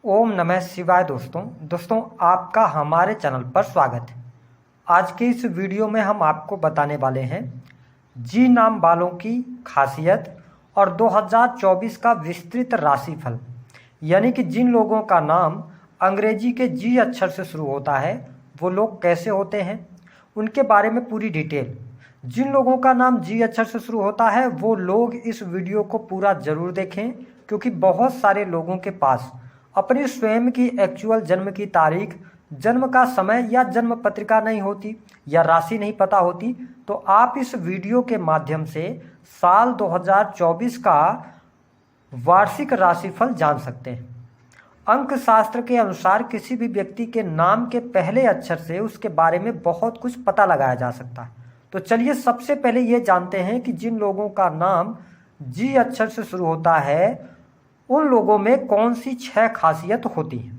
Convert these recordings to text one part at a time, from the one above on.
ओम नमः शिवाय। दोस्तों आपका हमारे चैनल पर स्वागत है। आज के इस वीडियो में हम आपको बताने वाले हैं जी नाम वालों की खासियत और 2024 का विस्तृत राशिफल। यानी कि जिन लोगों का नाम अंग्रेजी के जी अक्षर से शुरू होता है वो लोग कैसे होते हैं, उनके बारे में पूरी डिटेल। जिन लोगों का नाम जी अक्षर से शुरू होता है वो लोग इस वीडियो को पूरा ज़रूर देखें, क्योंकि बहुत सारे लोगों के पास अपनी स्वयं की एक्चुअल जन्म की तारीख, जन्म का समय या जन्म पत्रिका नहीं होती या राशि नहीं पता होती। तो आप इस वीडियो के माध्यम से साल 2024 का वार्षिक राशिफल जान सकते हैं। अंक शास्त्र के अनुसार किसी भी व्यक्ति के नाम के पहले अक्षर से उसके बारे में बहुत कुछ पता लगाया जा सकता है। तो चलिए सबसे पहले ये जानते हैं कि जिन लोगों का नाम जी अक्षर से शुरू होता है उन लोगों में कौन सी 6 खासियत होती हैं।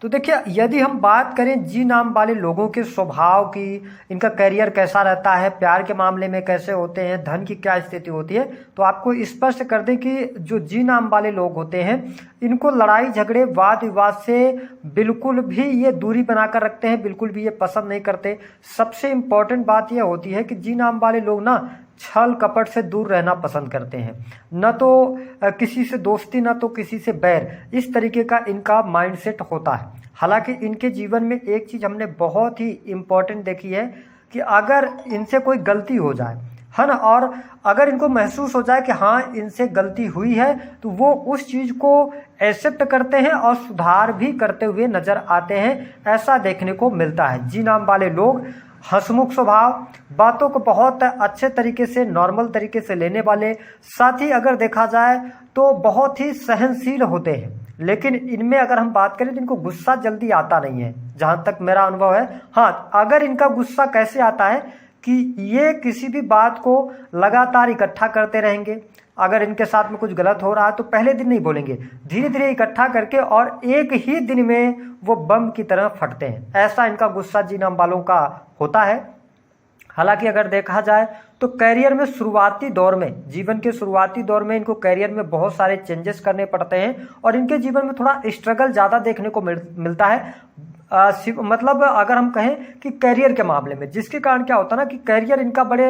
तो देखिए, यदि हम बात करें जी नाम वाले लोगों के स्वभाव की, इनका करियर कैसा रहता है, प्यार के मामले में कैसे होते हैं, धन की क्या स्थिति होती है, तो आपको स्पष्ट कर दें कि जो जी नाम वाले लोग होते हैं इनको लड़ाई झगड़े वाद विवाद से बिल्कुल भी ये दूरी बनाकर रखते हैं, बिल्कुल भी ये पसंद नहीं करते। सबसे इम्पोर्टेंट बात यह होती है कि जी नाम वाले लोग ना छल कपट से दूर रहना पसंद करते हैं, न तो किसी से दोस्ती न तो किसी से बैर, इस तरीके का इनका माइंडसेट होता है। हालांकि इनके जीवन में एक चीज़ हमने बहुत ही इम्पोर्टेंट देखी है कि अगर इनसे कोई गलती हो जाए, है ना, और अगर इनको महसूस हो जाए कि हाँ इनसे गलती हुई है, तो वो उस चीज़ को एक्सेप्ट करते हैं और सुधार भी करते हुए नजर आते हैं। ऐसा देखने को मिलता है। जी नाम वाले लोग हंसमुख स्वभाव, बातों को बहुत अच्छे तरीके से नॉर्मल तरीके से लेने वाले, साथ ही अगर देखा जाए तो बहुत ही सहनशील होते हैं। लेकिन इनमें अगर हम बात करें तो इनको गुस्सा जल्दी आता नहीं है, जहाँ तक मेरा अनुभव है। हाँ, अगर इनका गुस्सा कैसे आता है कि ये किसी भी बात को लगातार इकट्ठा करते रहेंगे। अगर इनके साथ में कुछ गलत हो रहा है तो पहले दिन नहीं बोलेंगे, धीरे धीरे इकट्ठा करके और एक ही दिन में वो बम की तरह फटते हैं। ऐसा इनका गुस्सा जी नाम वालों का होता है। हालांकि अगर देखा जाए तो करियर में शुरुआती दौर में, जीवन के शुरुआती दौर में इनको करियर में बहुत सारे चेंजेस करने पड़ते हैं और इनके जीवन में थोड़ा स्ट्रगल ज़्यादा देखने को मिलता है। मतलब अगर हम कहें कि करियर के मामले में, जिसके कारण क्या होता है ना कि करियर इनका बड़े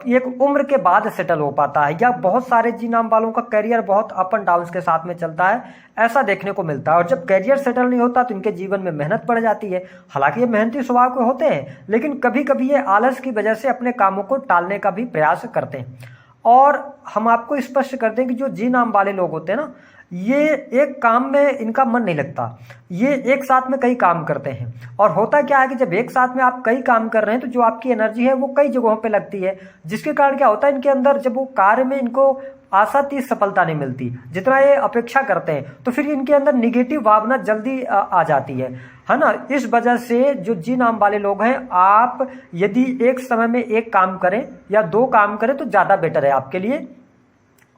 एक उम्र के बाद सेटल हो पाता है, या बहुत सारे जी नाम वालों का करियर बहुत अप एंड डाउन के साथ में चलता है, ऐसा देखने को मिलता है। और जब करियर सेटल नहीं होता तो इनके जीवन में मेहनत बढ़ जाती है। हालांकि ये मेहनती स्वभाव के होते हैं, लेकिन कभी कभी ये आलस की वजह से अपने कामों को टालने का भी प्रयास करते हैं। और हम आपको स्पष्ट कर दें कि जो जी नाम वाले लोग होते हैं ना, ये एक काम में इनका मन नहीं लगता, ये एक साथ में कई काम करते हैं। और होता क्या है कि जब एक साथ में आप कई काम कर रहे हैं तो जो आपकी एनर्जी है वो कई जगहों पे लगती है, जिसके कारण क्या होता है इनके अंदर जब वो कार्य में इनको आशातीत सफलता नहीं मिलती जितना ये अपेक्षा करते हैं, तो फिर इनके अंदर निगेटिव भावना जल्दी आ जाती है ना। इस वजह से जो जी नाम वाले लोग हैं, आप यदि एक समय में एक काम करें या 2 काम करें तो ज़्यादा बेटर है आपके लिए।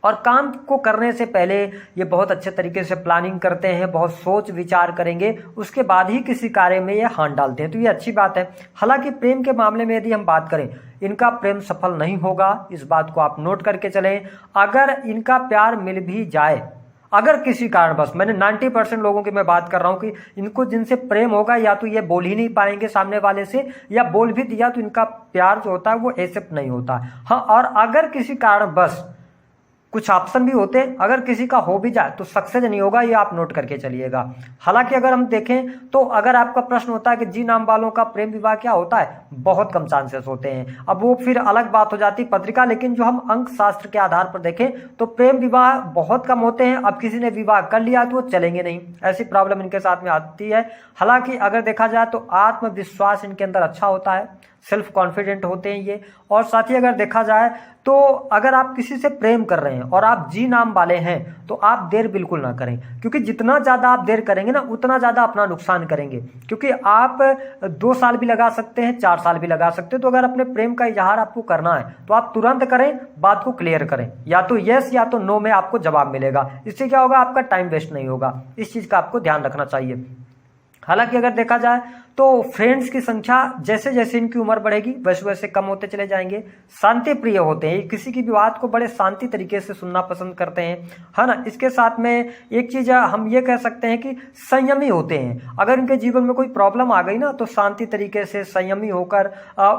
और काम को करने से पहले ये बहुत अच्छे तरीके से प्लानिंग करते हैं, बहुत सोच विचार करेंगे, उसके बाद ही किसी कार्य में ये हाथ डालते हैं, तो ये अच्छी बात है। हालांकि प्रेम के मामले में यदि हम बात करें, इनका प्रेम सफल नहीं होगा, इस बात को आप नोट करके चलें। अगर इनका प्यार मिल भी जाए, अगर किसी कारणवश, मैंने 90% लोगों की मैं बात कर रहा हूं कि इनको जिनसे प्रेम होगा या तो ये बोल ही नहीं पाएंगे सामने वाले से, या बोल भी दिया तो इनका प्यार जो होता है वो एक्सेप्ट नहीं होता। हाँ, और अगर किसी कारणवश, कुछ ऑप्शन भी होते हैं, अगर किसी का हो भी जाए तो सक्सेस नहीं होगा, ये आप नोट करके चलिएगा। हालांकि अगर हम देखें तो अगर आपका प्रश्न होता है कि जी नाम वालों का प्रेम विवाह क्या होता है, बहुत कम चांसेस होते हैं। अब वो फिर अलग बात हो जाती पत्रिका, लेकिन जो हम अंक शास्त्र के आधार पर देखें तो प्रेम विवाह बहुत कम होते हैं। अब किसी ने विवाह कर लिया तो वो चलेंगे नहीं, ऐसी प्रॉब्लम इनके साथ में आती है। हालांकि अगर देखा जाए तो आत्मविश्वास इनके अंदर अच्छा होता है, सेल्फ कॉन्फिडेंट होते हैं ये। और साथ ही अगर देखा जाए तो अगर आप किसी से प्रेम कर रहे हैं और आप जी नाम वाले हैं तो आप देर बिल्कुल ना करें, क्योंकि जितना ज़्यादा आप देर करेंगे ना उतना ज़्यादा अपना नुकसान करेंगे। क्योंकि आप 2 साल भी लगा सकते हैं, 4 साल भी लगा सकते हैं। तो अगर अपने प्रेम का इजहार आपको करना है तो आप तुरंत करें, बात को क्लियर करें, या तो यस या तो नो में आपको जवाब मिलेगा। इससे क्या होगा, आपका टाइम वेस्ट नहीं होगा। इस चीज़ का आपको ध्यान रखना चाहिए। हालांकि अगर देखा जाए तो फ्रेंड्स की संख्या जैसे जैसे इनकी उम्र बढ़ेगी वैसे वैसे कम होते चले जाएंगे। शांति प्रिय होते हैं, किसी की भी बात को बड़े शांति तरीके से सुनना पसंद करते हैं, है ना। इसके साथ में एक चीज हम ये कह सकते हैं कि संयमी होते हैं। अगर इनके जीवन में कोई प्रॉब्लम आ गई ना तो शांति तरीके से संयमी होकर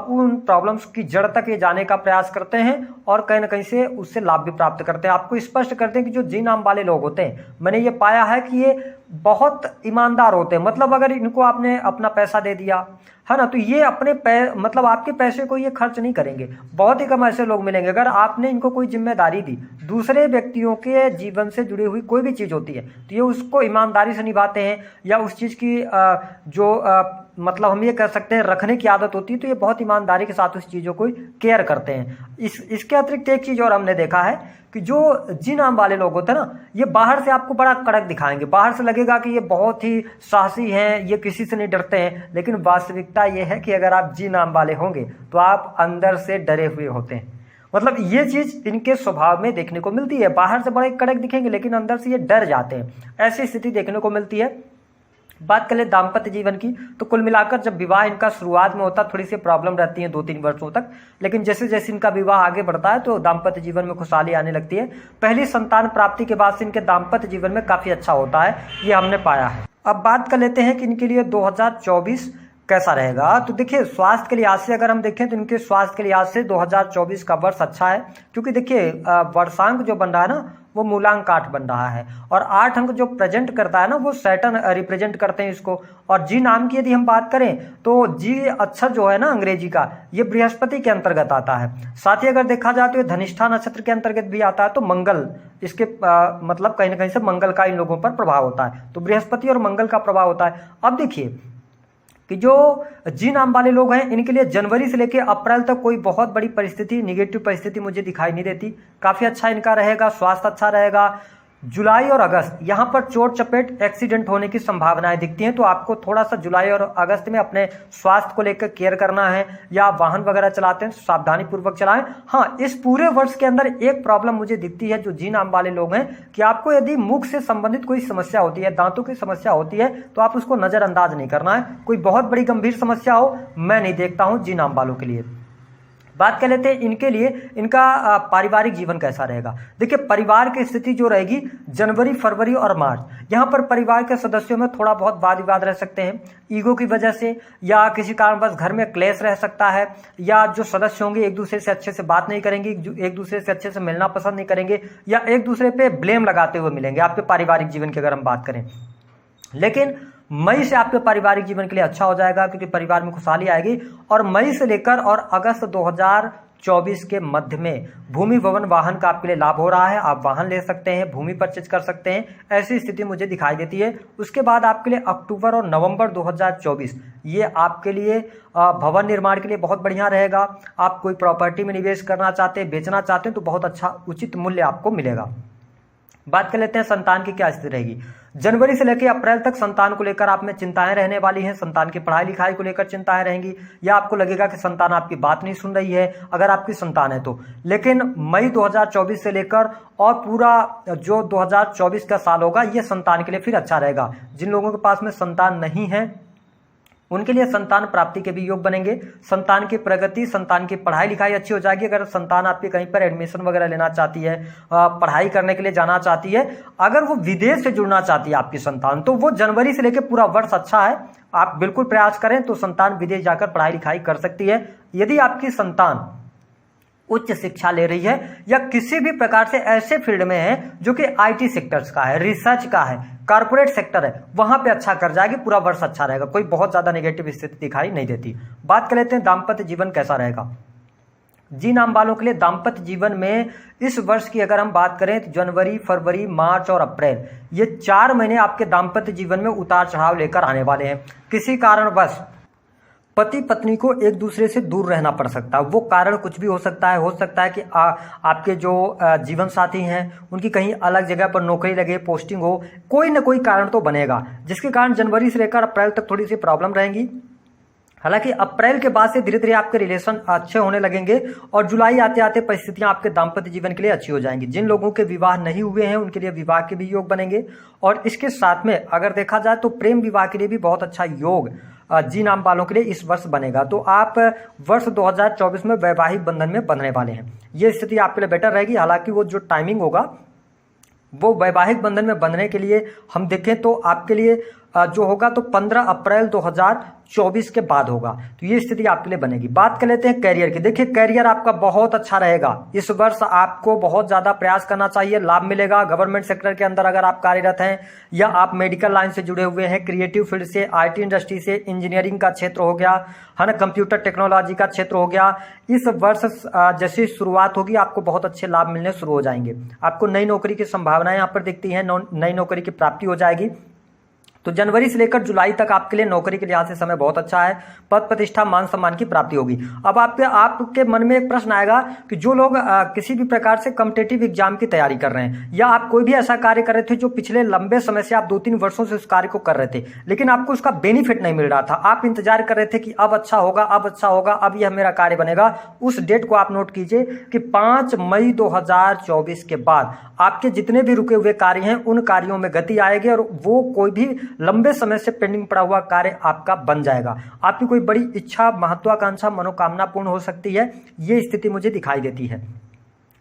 उन प्रॉब्लम्स की जड़ तक ये जाने का प्रयास करते हैं और कहीं ना कहीं से उससे लाभ भी प्राप्त करते हैं। आपको स्पष्ट करते हैं कि जो जी नाम वाले लोग होते हैं, मैंने ये पाया है कि ये बहुत ईमानदार होते हैं। मतलब अगर इनको आपने अपना पैसा दे दिया, है ना, तो ये अपने मतलब आपके पैसे को ये खर्च नहीं करेंगे। बहुत ही कम ऐसे लोग मिलेंगे। अगर आपने इनको कोई जिम्मेदारी दी, दूसरे व्यक्तियों के जीवन से जुड़ी हुई कोई भी चीज़ होती है तो ये उसको ईमानदारी से निभाते हैं, या उस चीज़ की मतलब हम ये कह सकते हैं रखने की आदत होती है, तो ये बहुत ईमानदारी के साथ उस चीज़ों को केयर करते हैं। इसके अतिरिक्त एक चीज़ और हमने देखा है कि जो जी नाम वाले लोग होते हैं ना, ये बाहर से आपको बड़ा कड़क दिखाएंगे, बाहर से लगेगा कि ये बहुत ही साहसी हैं, ये किसी से नहीं डरते हैं, लेकिन वास्तविकता ये है कि अगर आप जी नाम वाले होंगे तो आप अंदर से डरे हुए होते हैं। मतलब ये चीज इनके स्वभाव में देखने को मिलती है। बाहर से बड़े कड़क दिखेंगे लेकिन अंदर से ये डर जाते हैं, ऐसी स्थिति देखने को मिलती है। बात करें दाम्पत्य जीवन की तो कुल मिलाकर जब विवाह इनका शुरुआत में होता है थोड़ी सी प्रॉब्लम रहती है 2-3 वर्षों तक, लेकिन जैसे जैसे इनका विवाह आगे बढ़ता है तो दाम्पत्य जीवन में खुशहाली आने लगती है। पहली संतान प्राप्ति के बाद से इनके दाम्पत्य जीवन में काफी अच्छा होता है, ये हमने पाया है। अब बात कर लेते हैं कि इनके लिए 2024 कैसा रहेगा। तो देखिए स्वास्थ्य के लिहाज से अगर हम देखें तो इनके स्वास्थ्य के लिहाज से 2024 का वर्ष अच्छा है, क्योंकि देखिए वर्षांक जो बन रहा है ना वो मूलांक 8 बन रहा है, और 8 अंक जो प्रेजेंट करता है ना वो सैटर्न रिप्रेजेंट करते हैं इसको। और जी नाम की यदि हम बात करें तो जी अक्षर जो है ना अंग्रेजी का, ये बृहस्पति के अंतर्गत आता है। साथ ही अगर देखा जाए तो ये धनिष्ठा नक्षत्र के अंतर्गत भी आता है, तो मंगल इसके मतलब कहीं ना कहीं से मंगल का इन लोगों पर प्रभाव होता है, तो बृहस्पति और मंगल का प्रभाव होता है। अब देखिए कि जो जी नाम वाले लोग हैं इनके लिए जनवरी से लेकर अप्रैल तक कोई बहुत बड़ी परिस्थिति, निगेटिव परिस्थिति मुझे दिखाई नहीं देती। काफी अच्छा इनका रहेगा, स्वास्थ्य अच्छा रहेगा। जुलाई और अगस्त यहाँ पर चोट चपेट एक्सीडेंट होने की संभावनाएं दिखती हैं, तो आपको थोड़ा सा जुलाई और अगस्त में अपने स्वास्थ्य को लेकर केयर करना है, या वाहन वगैरह चलाते हैं तो सावधानी पूर्वक चलाएं। हाँ, इस पूरे वर्ष के अंदर एक प्रॉब्लम मुझे दिखती है जो जी नाम वाले लोग हैं कि आपको यदि मुख से संबंधित कोई समस्या होती है, दांतों की समस्या होती है, तो आप उसको नजरअंदाज नहीं करना है। कोई बहुत बड़ी गंभीर समस्या हो मैं नहीं देखता हूं जी नाम वालों के लिए। बात कर लेते हैं इनके लिए इनका पारिवारिक जीवन कैसा रहेगा। देखिए परिवार की स्थिति जो रहेगी जनवरी, फरवरी और मार्च, यहाँ पर परिवार के सदस्यों में थोड़ा बहुत वाद विवाद रह सकते हैं ईगो की वजह से, या किसी कारणवश घर में क्लेश रह सकता है, या जो सदस्य होंगे एक दूसरे से अच्छे से बात नहीं करेंगे, एक दूसरे से अच्छे से मिलना पसंद नहीं करेंगे, या एक दूसरे पे ब्लेम लगाते हुए मिलेंगे आपके पारिवारिक जीवन की अगर हम बात करें। लेकिन मई से आपके पारिवारिक जीवन के लिए अच्छा हो जाएगा, क्योंकि परिवार में खुशहाली आएगी। और मई से लेकर और अगस्त 2024 के मध्य में भूमि भवन वाहन का आपके लिए लाभ हो रहा है, आप वाहन ले सकते हैं, भूमि परचेज कर सकते हैं, ऐसी स्थिति मुझे दिखाई देती है। उसके बाद आपके लिए अक्टूबर और नवंबर 2024 ये आपके लिए भवन निर्माण के लिए बहुत बढ़िया रहेगा। आप कोई प्रॉपर्टी में निवेश करना चाहते हैं, बेचना चाहते हैं तो बहुत अच्छा उचित मूल्य आपको मिलेगा। बात कर लेते हैं संतान की क्या स्थिति रहेगी। जनवरी से लेकर अप्रैल तक संतान को लेकर आप में चिंताएं रहने वाली हैं, संतान की पढ़ाई लिखाई को लेकर चिंताएं रहेंगी, या आपको लगेगा कि संतान आपकी बात नहीं सुन रही है अगर आपकी संतान है तो। लेकिन मई 2024 से लेकर और पूरा जो 2024 का साल होगा ये संतान के लिए फिर अच्छा रहेगा। जिन लोगों के पास में संतान नहीं है उनके लिए संतान प्राप्ति के भी योग बनेंगे। संतान की प्रगति, संतान की पढ़ाई लिखाई अच्छी हो जाएगी। अगर संतान आपकी कहीं पर एडमिशन वगैरह लेना चाहती है, पढ़ाई करने के लिए जाना चाहती है, अगर वो विदेश से जुड़ना चाहती है आपकी संतान, तो वो जनवरी से लेकर पूरा वर्ष अच्छा है। आप बिल्कुल प्रयास करें तो संतान विदेश जाकर पढ़ाई लिखाई कर सकती है। यदि आपकी संतान उच्च शिक्षा ले रही है या किसी भी प्रकार से ऐसे फील्ड में है जो कि आईटी सेक्टर्स का है, रिसर्च का है, कॉर्पोरेट सेक्टर है, वहां पे अच्छा कर जाएगी, पूरा वर्ष अच्छा रहेगा, कोई बहुत ज्यादा नेगेटिव स्थिति दिखाई नहीं देती। बात कर लेते हैं दाम्पत्य जीवन कैसा रहेगा। जी नाम वालों के लिए दाम्पत्य जीवन में इस वर्ष की अगर हम बात करें तो जनवरी, फरवरी, मार्च और अप्रैल ये 4 महीने आपके दाम्पत्य जीवन में उतार चढ़ाव लेकर आने वाले हैं। किसी कारणवश पति पत्नी को एक दूसरे से दूर रहना पड़ सकता है, वो कारण कुछ भी हो सकता है कि आपके जो जीवन साथी हैं उनकी कहीं अलग जगह पर नौकरी लगे, पोस्टिंग हो, कोई ना कोई कारण तो बनेगा, जिसके कारण जनवरी से लेकर अप्रैल तक थोड़ी सी प्रॉब्लम रहेंगी। हालांकि अप्रैल के बाद से धीरे धीरे आपके रिलेशन अच्छे होने लगेंगे और जुलाई आते आते परिस्थितियां आपके दाम्पत्य जीवन के लिए अच्छी हो जाएंगी। जिन लोगों के विवाह नहीं हुए हैं उनके लिए विवाह के भी योग बनेंगे और इसके साथ में अगर देखा जाए तो प्रेम विवाह के लिए भी बहुत अच्छा योग जी नाम वालों के लिए इस वर्ष बनेगा। तो आप वर्ष 2024 में वैवाहिक बंधन में बंधने वाले हैं। ये स्थिति आपके लिए बेटर रहेगी। हालांकि वो जो टाइमिंग होगा वो वैवाहिक बंधन में बंधने के लिए हम देखें तो आपके लिए जो होगा तो 15 अप्रैल 2024 के बाद होगा। तो ये स्थिति आपके लिए बनेगी। बात कर लेते हैं कैरियर की। देखिए कैरियर आपका बहुत अच्छा रहेगा। इस वर्ष आपको बहुत ज़्यादा प्रयास करना चाहिए, लाभ मिलेगा। गवर्नमेंट सेक्टर के अंदर अगर आप कार्यरत हैं या आप मेडिकल लाइन से जुड़े हुए हैं, क्रिएटिव फील्ड से, IT इंडस्ट्री से, इंजीनियरिंग का क्षेत्र हो गया है ना, कंप्यूटर टेक्नोलॉजी का क्षेत्र हो गया, इस वर्ष जैसे शुरुआत होगी आपको बहुत अच्छे लाभ मिलने शुरू हो जाएंगे। आपको नई नौकरी की संभावनाएं यहाँ पर दिखती हैं, नई नौकरी की प्राप्ति हो जाएगी। तो जनवरी से लेकर जुलाई तक आपके लिए नौकरी के लिहाज से समय बहुत अच्छा है। पद प्रतिष्ठा मान सम्मान की प्राप्ति होगी। अब आपके मन में एक प्रश्न आएगा कि जो लोग किसी भी प्रकार से कॉम्पिटिटिव एग्जाम की तैयारी कर रहे हैं या आप कोई भी ऐसा कार्य कर रहे थे जो पिछले लंबे समय से आप 2-3 वर्षों से उस कार्य को कर रहे थे लेकिन आपको उसका बेनिफिट नहीं मिल रहा था, आप इंतजार कर रहे थे कि अब अच्छा होगा, अब अच्छा होगा, अब यह मेरा कार्य बनेगा, उस डेट को आप नोट कीजिए कि 5 मई 2024 के बाद आपके जितने भी रुके हुए कार्य हैं उन कार्यों में गति आएगी और वो कोई भी लंबे समय से पेंडिंग पड़ा हुआ कार्य आपका बन जाएगा। आपकी कोई बड़ी इच्छा, महत्वाकांक्षा, मनोकामना पूर्ण हो सकती है। ये स्थिति मुझे दिखाई देती है।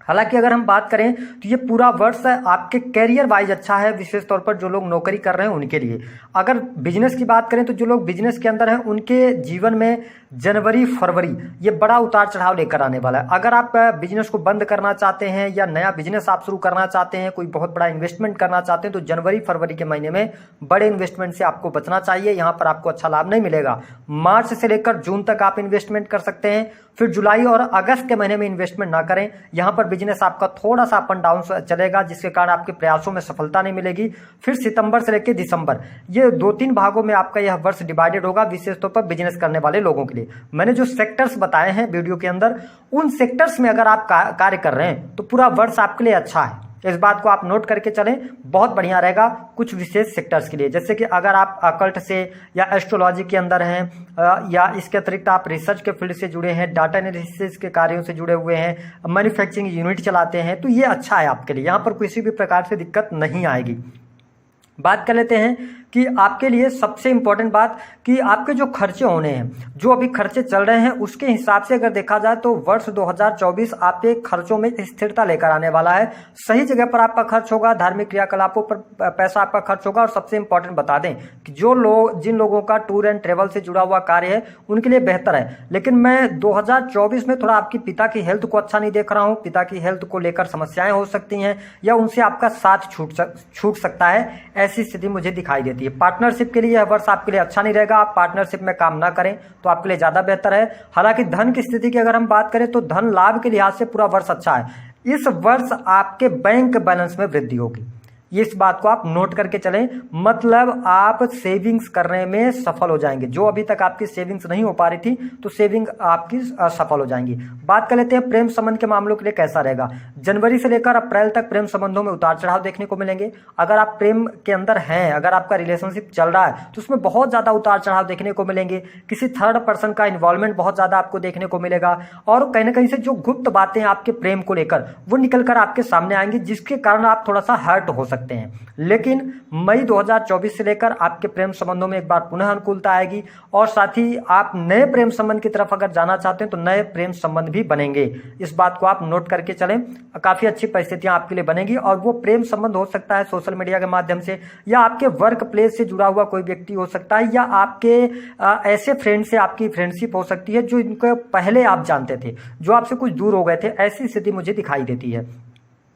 हालांकि अगर हम बात करें तो ये पूरा वर्ष आपके कैरियर वाइज अच्छा है, विशेष तौर पर जो लोग नौकरी कर रहे हैं उनके लिए। अगर बिजनेस की बात करें तो जो लोग बिजनेस के अंदर हैं उनके जीवन में जनवरी फरवरी ये बड़ा उतार चढ़ाव लेकर आने वाला है। अगर आप बिजनेस को बंद करना चाहते हैं या नया बिजनेस आप शुरू करना चाहते हैं, कोई बहुत बड़ा इन्वेस्टमेंट करना चाहते हैं तो जनवरी फरवरी के महीने में बड़े इन्वेस्टमेंट से आपको बचना चाहिए। यहाँ पर आपको अच्छा लाभ नहीं मिलेगा। मार्च से लेकर जून तक आप इन्वेस्टमेंट कर सकते हैं, फिर जुलाई और अगस्त के महीने में इन्वेस्टमेंट ना करें। यहाँ पर बिजनेस आपका थोड़ा सा अप एंड डाउन चलेगा जिसके कारण आपके प्रयासों में सफलता नहीं मिलेगी। फिर सितंबर से लेकर दिसंबर ये 2-3 भागों में आपका यह वर्ष डिवाइडेड होगा, विशेष तौर पर बिजनेस करने वाले लोगों के लिए। मैंने जो सेक्टर्स बताए हैं वीडियो के अंदर उन सेक्टर्स में अगर आप कार्य कर रहे हैं तो पूरा वर्ष आपके लिए अच्छा है। इस बात को आप नोट करके चलें, बहुत बढ़िया रहेगा कुछ विशेष सेक्टर्स के लिए। जैसे कि अगर आप अकल्ट से या एस्ट्रोलॉजी के अंदर हैं या इसके अतिरिक्त आप रिसर्च के फील्ड से जुड़े हैं, डाटा एनालिसिस के कार्यों से जुड़े हुए हैं, मैन्युफैक्चरिंग यूनिट चलाते हैं तो ये अच्छा है आपके लिए। यहाँ पर किसी भी प्रकार से दिक्कत नहीं आएगी। बात कर लेते हैं कि आपके लिए सबसे इंपॉर्टेंट बात कि आपके जो खर्चे होने हैं, जो अभी खर्चे चल रहे हैं उसके हिसाब से अगर देखा जाए तो वर्ष 2024 आपके खर्चों में स्थिरता लेकर आने वाला है। सही जगह पर आपका खर्च होगा, धार्मिक क्रियाकलापों पर पैसा आपका खर्च होगा। और सबसे इंपॉर्टेंट बता दें कि जिन लोगों का टूर एंड ट्रेवल से जुड़ा हुआ कार्य है उनके लिए बेहतर है। लेकिन मैं 2024 में थोड़ा आपकी पिता की हेल्थ को अच्छा नहीं देख रहा हूँ। पिता की हेल्थ को लेकर समस्याएं हो सकती हैं या उनसे आपका साथ छूट सकता है, ऐसी स्थिति मुझे दिखाई देती है। पार्टनरशिप के लिए यह वर्ष आपके लिए अच्छा नहीं रहेगा। आप पार्टनरशिप में काम ना करें तो आपके लिए ज्यादा बेहतर है। हालांकि धन की स्थिति की अगर हम बात करें तो धन लाभ के लिहाज से पूरा वर्ष अच्छा है। इस वर्ष आपके बैंक बैलेंस में वृद्धि होगी, इस बात को आप नोट करके चलें। मतलब आप सेविंग्स करने में सफल हो जाएंगे। जो अभी तक आपकी सेविंग्स नहीं हो पा रही थी तो सेविंग आपकी सफल हो जाएंगी। बात कर लेते हैं प्रेम संबंध के मामलों के लिए कैसा रहेगा। जनवरी से लेकर अप्रैल तक प्रेम संबंधों में उतार चढ़ाव देखने को मिलेंगे। अगर आप प्रेम के अंदर हैं, अगर आपका रिलेशनशिप चल रहा है तो उसमें बहुत ज्यादा उतार चढ़ाव देखने को मिलेंगे। किसी थर्ड पर्सन का इन्वॉल्वमेंट बहुत ज्यादा आपको देखने को मिलेगा और कहीं ना कहीं से जो गुप्त बातें आपके प्रेम को लेकर वो निकल कर आपके सामने आएंगी, जिसके कारण आप थोड़ा सा हर्ट हो सकते हैं। लेकिन मई 2024 से लेकर आपके प्रेम संबंधों में एक बार पुनः अनुकूलता आएगी और साथ ही आप नए प्रेम संबंध की तरफ अगर जाना चाहते हैं तो नए प्रेम संबंध भी बनेंगे। इस बात को आप नोट करके चलें। काफी अच्छी परिस्थितियां आपके लिए बनेगी और वो प्रेम संबंध हो सकता है सोशल मीडिया के माध्यम से या आपके वर्क प्लेस से जुड़ा हुआ कोई व्यक्ति हो सकता है या आपके ऐसे फ्रेंड से आपकी फ्रेंडशिप हो सकती है जो इनको पहले आप जानते थे, जो आपसे कुछ दूर हो गए थे। ऐसी स्थिति मुझे दिखाई देती है।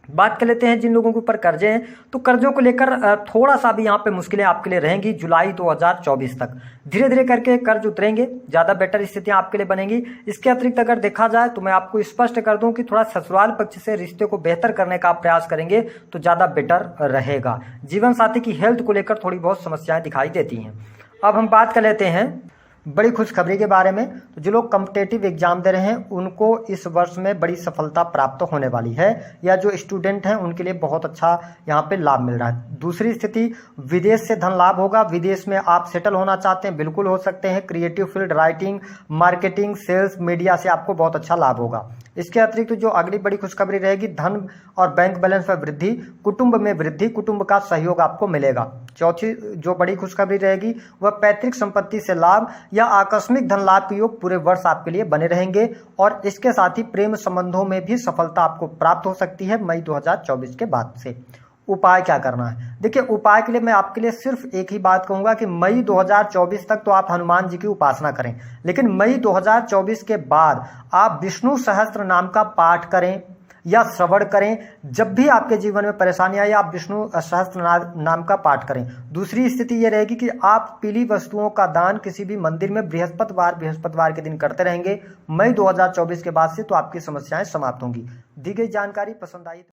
बात कर लेते हैं जिन लोगों के ऊपर कर्जे हैं तो कर्जों को लेकर थोड़ा सा भी यहाँ पे मुश्किलें आपके लिए रहेंगी। जुलाई 2024 तक धीरे धीरे करके कर्ज उतरेंगे, ज्यादा बेटर स्थितियां आपके लिए बनेंगी। इसके अतिरिक्त अगर देखा जाए तो मैं आपको स्पष्ट कर दूं कि थोड़ा ससुराल पक्ष से रिश्ते को बेहतर करने का आप प्रयास करेंगे तो ज्यादा बेटर रहेगा। जीवन साथी की हेल्थ को लेकर थोड़ी बहुत समस्याएं दिखाई देती हैं। अब हम बात कर लेते हैं बड़ी खुशखबरी के बारे में, तो जो लोग कॉम्पिटिटिव एग्जाम दे रहे हैं उनको इस वर्ष में बड़ी सफलता प्राप्त होने वाली है, या जो स्टूडेंट हैं उनके लिए बहुत अच्छा यहाँ पे लाभ मिल रहा है। दूसरी स्थिति, विदेश से धन लाभ होगा। विदेश में आप सेटल होना चाहते हैं, बिल्कुल हो सकते हैं। Creative field, writing, marketing, sales, media से आपको बहुत अच्छा लाभ होगा। इसके अतिरिक्त जो अगली बड़ी खुशखबरी रहेगी, धन और बैंक बैलेंस में वृद्धि, कुटुंब में वृद्धि, कुटुंब का सहयोग आपको मिलेगा। चौथी जो बड़ी खुशखबरी रहेगी वह पैतृक संपत्ति से लाभ या आकस्मिक धन लाभ के योग पूरे वर्ष आपके लिए बने रहेंगे। और इसके साथ ही प्रेम संबंधों में भी सफलता आपको प्राप्त हो सकती है मई 2024 के बाद से। उपाय क्या करना है? देखिए, उपाय के लिए मैं आपके लिए सिर्फ एक ही बात कहूंगा कि मई 2024 तक तो आप हनुमान जी की उपासना करें, लेकिन मई 2024 के बाद आप विष्णु सहस्त्र नाम का पाठ करें या श्रवण करें। जब भी आपके जीवन में परेशानी आए आप विष्णु सहस्त्र नाम का पाठ करें। दूसरी स्थिति यह रहेगी कि आप पीली वस्तुओं का दान किसी भी मंदिर में बृहस्पतिवार के दिन करते रहेंगे। मई 2024 के बाद से तो आपकी समस्याएं समाप्त होंगी। दी गई जानकारी पसंद आई